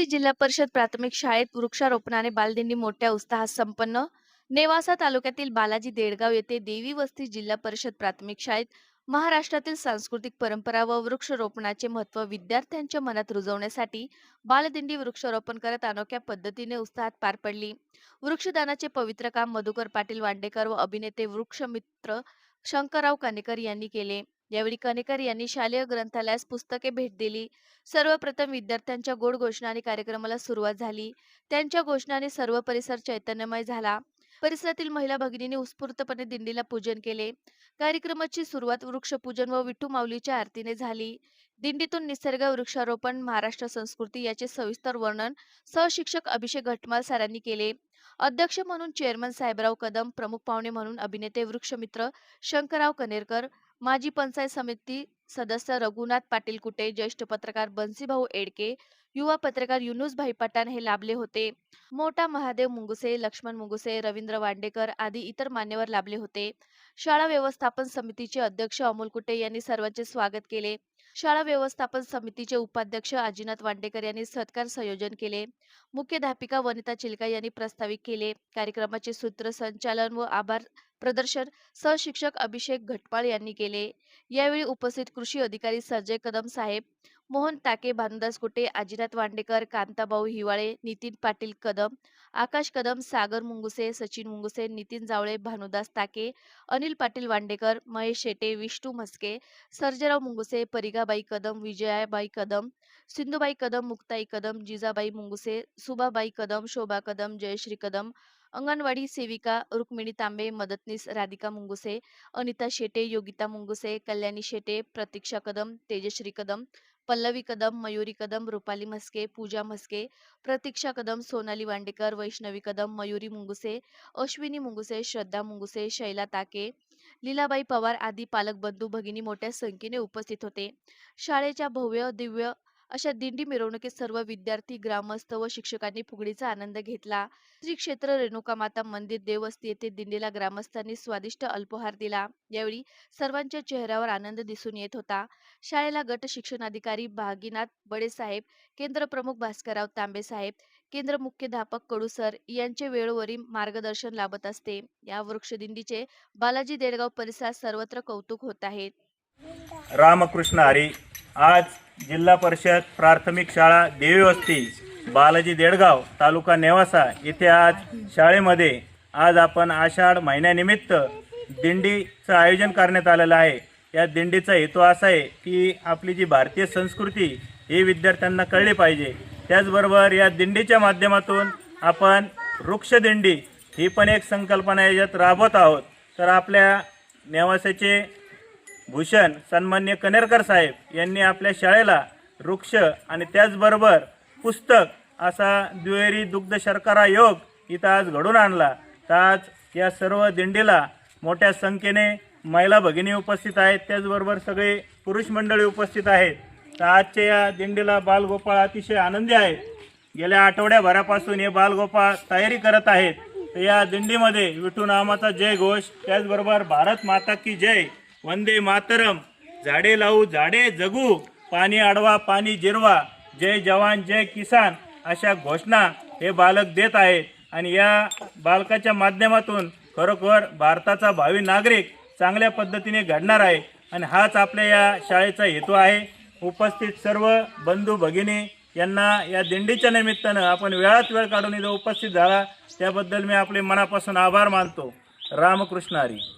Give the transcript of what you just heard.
जिल्हा परिषद प्राथमिक शाळेत वृक्षारोपणाने बालदिंडी मोठ्या उत्साहात संपन्न. नेवासा तालुक्यातील बालाजी देडगाव येथे देवी वस्ती जिल्हा परिषद प्राथमिक शाळेत महाराष्ट्रातील सांस्कृतिक परंपरा व वृक्षारोपणाचे महत्त्व विद्यार्थ्यांच्या मनात रुजवण्यासाठी बालदिंडी वृक्षारोपण करत अनोख्या पद्धतीने उत्साहात पार पडली. वृक्षदानाचे पवित्र काम मधुकर पाटील वांडेकर व अभिनेते वृक्षमित्र शंकरराव कानेकर यांनी केले. यावेळी कानेकर यांनी शालेय ग्रंथालयास पुस्तके भेट दिली. सर्वप्रथम विद्यार्थ्यांच्या गोड घोषणाने कार्यक्रमाला सुरुवात झाली. त्यांच्या घोषणाने सर्व परिसर चैतन्यमय झाला. परिसरातील महिला भगिनींनी उत्स्फूर्तपणे दिंडीला पूजन केले. कार्यक्रमाची सुरुवात वृक्षपूजन व विठू माऊलीच्या आरतीने झाली. दिंडीतून निसर्ग वृक्षारोपण महाराष्ट्र संस्कृती याचे सविस्तर वर्णन सहशिक्षक अभिषेक घटमाल सरांनी केले. अध्यक्ष म्हणून चेअरमन साहेबराव कदम, प्रमुख पाहुणे म्हणून अभिनेते वृक्षमित्र शंकरराव कनेरकर, माजी पंचायत समिती सदस्य रघुनाथ पाटील कुटे, ज्येष्ठ पत्रकार बन्सीभाऊ एडके, युवा पत्रकार युनुसभाई पठाण हे लाभले होते. मोठा महादेव मुंगुसे, लक्ष्मण मुंगुसे, रवींद्र वांडेकर आदी इतर मान्यवर लाभले होते. शाळा व्यवस्थापन समितीचे अध्यक्ष अमोल कुटे यांनी सर्वांचे स्वागत केले. शाळा व्यवस्थापन समितीचे उपाध्यक्ष आजीनाथ वांडेकर यांनी सत्कार संयोजन केले. मुख्याध्यापिका वनिता चिलका यांनी प्रास्ताविक केले. कार्यक्रमाचे सूत्रसंचालन व आभार प्रदर्शन सहशिक्षक अभिषेक घटमाळ यांनी केले. यावेळी उपस्थित कृषी अधिकारी संजय कदम साहेब, मोहन टाके, भानुदास कुटे, आजीनाथ वांडेकर, कांताभाऊ हिवाळे, नितीन पाटील कदम, आकाश कदम, सागर मुंगुसे, सचिन मुंगुसे, नितीन जावळे, भानुदास टाके, अनिल पाटील वांडेकर, महेश शेटे, विष्णू म्हस्के, सर्जेराव मुंगुसे, परिगाबाई कदम, विजयाबाई कदम, सिंधुबाई कदम, मुक्ताई कदम, जिजाबाई मुंगुसे, सुभाबाई कदम, शोभा कदम, जयश्री कदम, अंगणवाडी सेविका रुक्मिणी तांबे, मदतनीस राधिका मुंगुसे, अनिता शेटे, योगिता मुंगुसे, कल्याणी शेटे, प्रतीक्षा कदम, तेजश्री कदम, पल्लवी कदम, मयुरी कदम, रुपाली म्हस्के, पूजा म्हस्के, प्रतीक्षा कदम, सोनाली वांडेकर, वैष्णवी कदम, मयुरी मुंगुसे, अश्विनी मुंगुसे, श्रद्धा मुंगुसे, शैला ताके, लीलाबाई पवार आदी पालक बंधू भगिनी मोठ्या संख्येने उपस्थित होते. शाळेच्या भव्य दिव्य अशा दिंडी मिरवणुकीत सर्व विद्यार्थी, ग्रामस्थ व शिक्षकांनी फुगडीचा आनंद घेतला. श्री क्षेत्र रेणुका माता मंदिर देवस्ती येथे दिंडीला ग्रामस्थांनी स्वादिष्ट अल्पोहार दिला. यावेळी सर्वांच्या चेहऱ्यावर आनंद दिसून येत होता. शाळेला गट शिक्षणाधिकारी भागीनाथ बडे साहेब, केंद्र प्रमुख भास्करराव तांबे साहेब, केंद्र मुख्याध्यापक कडू सर यांचे वेळोवेळी मार्गदर्शन लाभत असते. या वृक्षदिंडीचे बालाजी देडगाव परिसरात सर्वत्र कौतुक होत आहे. रामकृष्ण हरी. आज जिल्हा परिषद प्राथमिक शाळा देवी वस्ती बालाजी देडगाव तालुका नेवासा येथे आज शाळेमध्ये आज आपण आषाढ महिन्यानिमित्त दिंडीचं आयोजन करण्यात आलेलं आहे. या दिंडीचा हेतू असा आहे की आपली जी भारतीय संस्कृती ही विद्यार्थ्यांना कळली पाहिजे. त्याचबरोबर या दिंडीच्या माध्यमातून आपण वृक्षदिंडी ही पण एक संकल्पना याच्यात राबवत आहोत. तर आपल्या नेवासाचे भूषण सन्मान्य कनेरकर साहेब यांनी आपल्या शाळेला वृक्ष आणि त्याचबरोबर पुस्तक असा दुहेरी दुग्ध शर्करा योग इथं आज घडून आणला. तर आज या सर्व दिंडीला मोठ्या संख्येने महिला भगिनी उपस्थित आहेत, त्याचबरोबर सगळे पुरुष मंडळी उपस्थित आहेत. तर आजच्या या दिंडीला बालगोपाळ अतिशय आनंदी आहेत. गेल्या आठवड्याभरापासून हे बालगोपाळ तयारी करत आहेत. तर या दिंडीमध्ये विठू नामाचा जय घोष, त्याचबरोबर भारत माता की जय, वंदे मातरम, झाडे लावू झाडे जगू, पाणी अडवा पाणी जिरवा, जय जवान जय किसान अशा घोषणा हे बालक देत आहेत. आणि या बालकाच्या माध्यमातून खरोखर भारताचा भावी नागरिक चांगल्या पद्धतीने घडणार आहे. आणि हाच आपल्या या शाळेचा हेतू आहे. उपस्थित सर्व बंधू भगिनी यांना या दिंडीच्या निमित्तानं आपण वेळात वेळ काढून इथं उपस्थित झाला त्याबद्दल मी आपले मनापासून आभार मानतो. रामकृष्ण हरी.